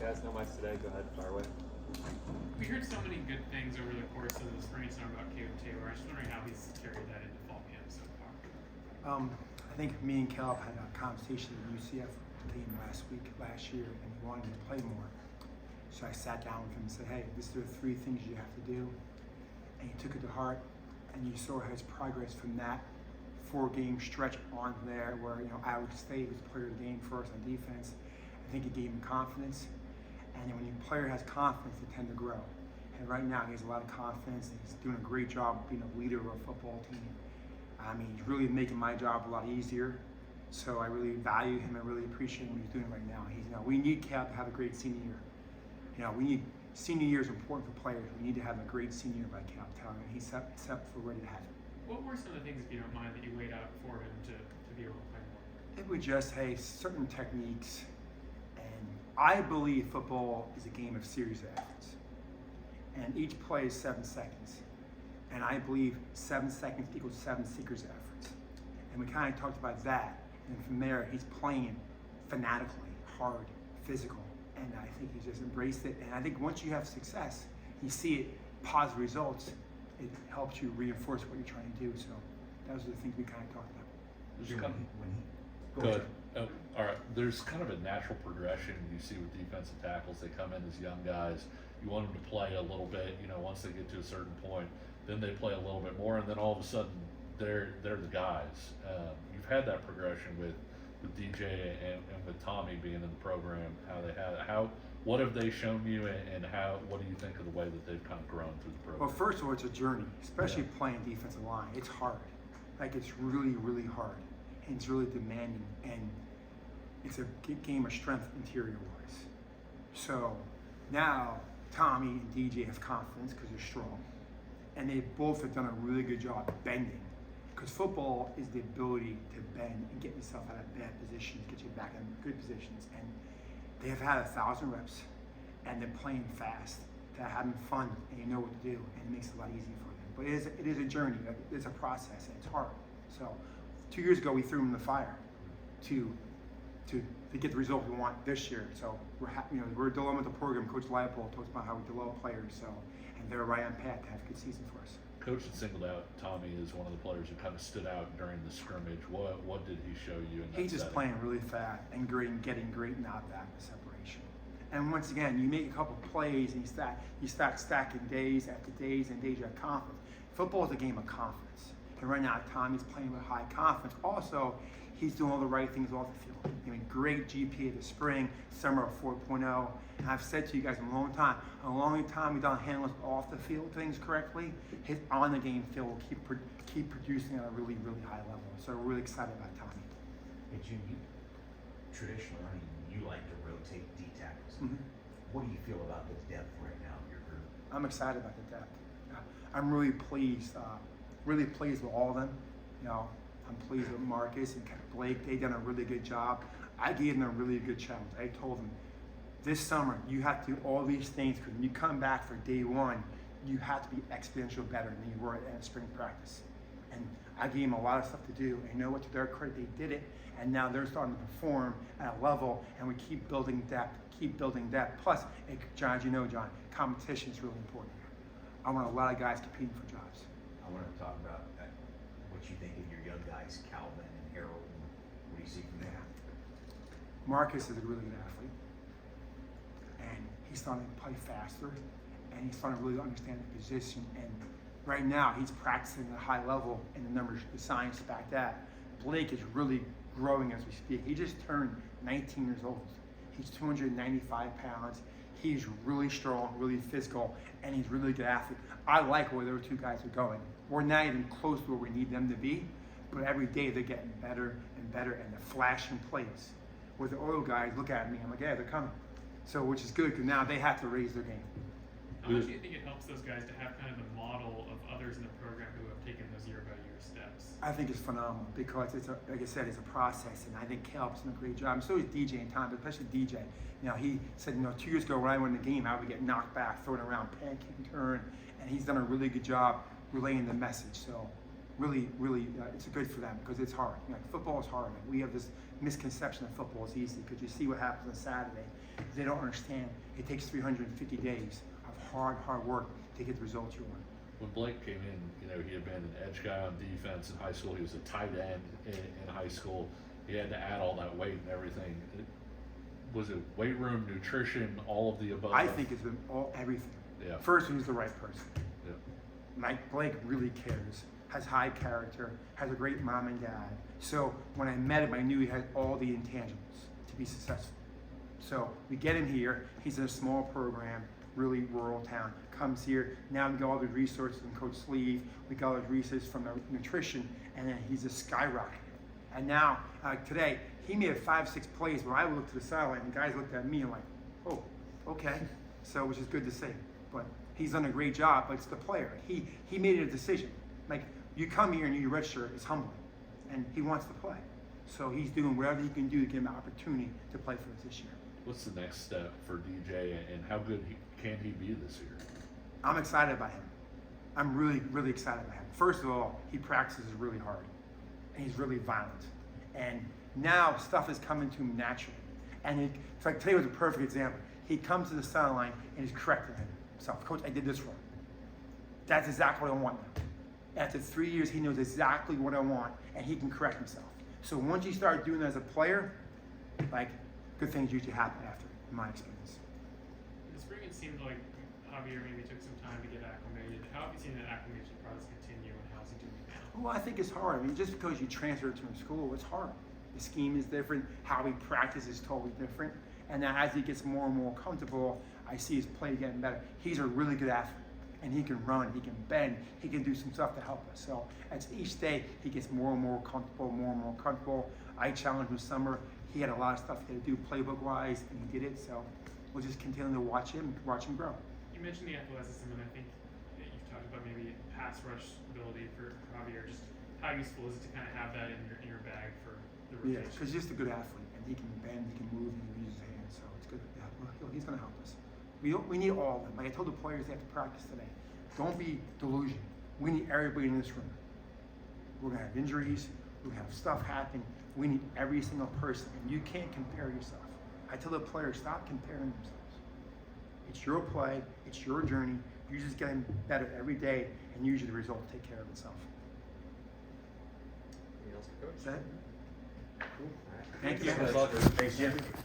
podcast. Not much today. Go ahead, fire away. We heard so many good things over the course of the spring and summer about Caleb Taylor. I was just wondering how he's carried that into fall camp so far. I think me and Caleb had a conversation at the UCF game last year, and he wanted me to play more. So I sat down with him and said, hey, these are the 3 things you have to do. And he took it to heart, and you saw his progress from that 4-game stretch on there where, Iowa State was player of the game first on defense. I think it gave him confidence. And then when your player has confidence, they tend to grow. And right now, he has a lot of confidence, and he's doing a great job of being a leader of a football team. I mean, he's really making my job a lot easier. So I really value him and really appreciate what he's doing right now. We need Caleb to have a great senior year. We need senior year is important for players. We need to have a great senior year by Caleb Taylor, and he's set for ready to have it. What were some of the things, if you don't mind, that you laid out for him to be able to play more? It would just, certain techniques. And I believe football is a game of series of efforts. And each play is 7 seconds. And I believe 7 seconds equals 7 series of efforts. And we kind of talked about that. And from there, he's playing fanatically, hard, physical. And I think he's just embraced it. And I think once you have success, you see it, positive results, it helps you reinforce what you're trying to do. So those are the things we kind of talked about. Good. All right. There's kind of a natural progression you see with defensive tackles. They come in as young guys. You want them to play a little bit. Once they get to a certain point, then they play a little bit more, and then all of a sudden they're the guys. You've had that progression with DJ and with Tommy being in the program. What have they shown you, and what do you think of the way that they've kind of grown through the program? Well, first of all, it's a journey, especially playing defensive line. It's hard. It's really, really hard. And it's really demanding. And it's a game of strength interior-wise. So now Tommy and DJ have confidence because they're strong. And they both have done a really good job bending. Because football is the ability to bend and get yourself out of bad positions, get you back in good positions. And they have had 1,000 reps, and they're playing fast. They're having fun, and you know what to do, and it makes it a lot easier for them. But it is a journey. It's a process, and it's hard. So 2 years ago, we threw them in the fire to get the result we want this year. So we're developing the program. Coach Leipold talks about how we develop players. So, and they're right on path to have a good season for us. Coach had singled out Tommy as one of the players who kind of stood out during the scrimmage. What did he show you in that He's just setting? playing really fast and great and getting great knockback separation. And once again, you make a couple plays and you start stacking days after days and days you have confidence. Football is a game of confidence. And right now, Tommy's playing with high confidence. Also, he's doing all the right things off the field. Great GPA this spring, summer of 4.0. And I've said to you guys a long time he doesn't handle off the field things correctly, his on the game field will keep producing at a really, really high level. So we're really excited about Tommy. Hey, Jim, traditionally, you like to rotate D tackles. Mm-hmm. What do you feel about the depth right now in your group? I'm excited about the depth. I'm really pleased with all of them. I'm pleased with Marcus and Blake. They've done a really good job. I gave them a really good challenge. I told them, this summer, you have to do all these things because when you come back for day one, you have to be exponentially better than you were at spring practice. And I gave them a lot of stuff to do. And you know what? To their credit, they did it. And now they're starting to perform at a level, and we keep building depth. Plus, John, as you know, John, competition is really important. I want a lot of guys competing for jobs. I want to talk about what you think of your young guys, Calvin and Harold, and what do you see from them? Marcus is a really good athlete, and he's starting to play faster, and he's starting to really understand the position. And right now, he's practicing at a high level, and the numbers, the science back that. Blake is really growing as we speak. He just turned 19 years old. He's 295 pounds. He's really strong, really physical, and he's a really good athlete. I like where those 2 guys are going. We're not even close to where we need them to be, but every day they're getting better and better, and they're flashing plays. Where the oil guys look at me, I'm like, yeah, they're coming. So, which is good, because now they have to raise their game. How much do you think it helps those guys to have kind of the model of others in the program who have taken those year-by-year steps? I think it's phenomenal because like I said, it's a process, and I think Caleb's done a great job. And so is DJ and Tom, but especially DJ. He said, 2 years ago when I won the game, I would get knocked back, thrown around, pancake and turn, and he's done a really good job relaying the message. So really, it's good for them because it's hard. Football is hard. We have this misconception that football is easy because you see what happens on Saturday. They don't understand. It takes 350 days of hard work to get the results you want. When Blake came in, he had been an edge guy on defense in high school. He was a tight end in high school. He had to add all that weight and everything. Was it weight room, nutrition, all of the above? I think it's been everything. Yeah. First, who's the right person? Yeah. Mike Blake really cares, has high character, has a great mom and dad. So when I met him, I knew he had all the intangibles to be successful. So we get him here. He's in a small program, really rural town. Comes here, now we got all the resources from Coach Sleeve. We got all the resources from the nutrition, and then he's just skyrocketed. And now, today, he made 5-6 plays where I looked to the sideline, and the guys looked at me and like, oh, okay. So, which is good to see. But he's done a great job, but it's the player. He made a decision. Like, you come here and you redshirt, it's humbling. And he wants to play. So he's doing whatever he can do to give him an opportunity to play for us this year. What's the next step for DJ, and how good can he be this year? I'm excited about him. I'm really, really excited about him. First of all, he practices really hard. And he's really violent. And now stuff is coming to him naturally. And it's like today was a perfect example. He comes to the sideline and he's correcting himself. Coach, I did this wrong. That's exactly what I want now. After 3 years, he knows exactly what I want, and he can correct himself. So once you start doing that as a player, like, good things usually happen after, in my experience. In the spring, it seemed like Javier maybe took some time to get acclimated. How have you seen that acclimation process continue, and how's he doing now? Well, I think it's hard. I mean, just because you transfer to a school, it's hard. The scheme is different. How he practices is totally different. And now as he gets more and more comfortable, I see his play getting better. He's a really good athlete. And he can run, he can bend, he can do some stuff to help us. So as each day he gets more and more comfortable, more and more comfortable. I challenged him summer. He had a lot of stuff he had to do playbook-wise, and he did it. So we'll just continue to watch him grow. You mentioned the athleticism, and I think that you've talked about maybe pass rush ability for Javier. Just how useful is it to kind of have that in your bag for the Yeah, rotation? because he's just a good athlete, and he can bend, he can move, he can use his hands. So it's good. Yeah, well, he's going to help us. We need all of them. Like I told the players, they have to practice today. Don't be delusional. We need everybody in this room. We're going to have injuries. We're going to have stuff happen. We need every single person. And you can't compare yourself. I tell the players, stop comparing themselves. It's your play. It's your journey. You're just getting better every day, and usually the result will take care of itself. Anything else for Coach? Is that it? Cool. All right. Thank you. Good luck. Thanks, Jim.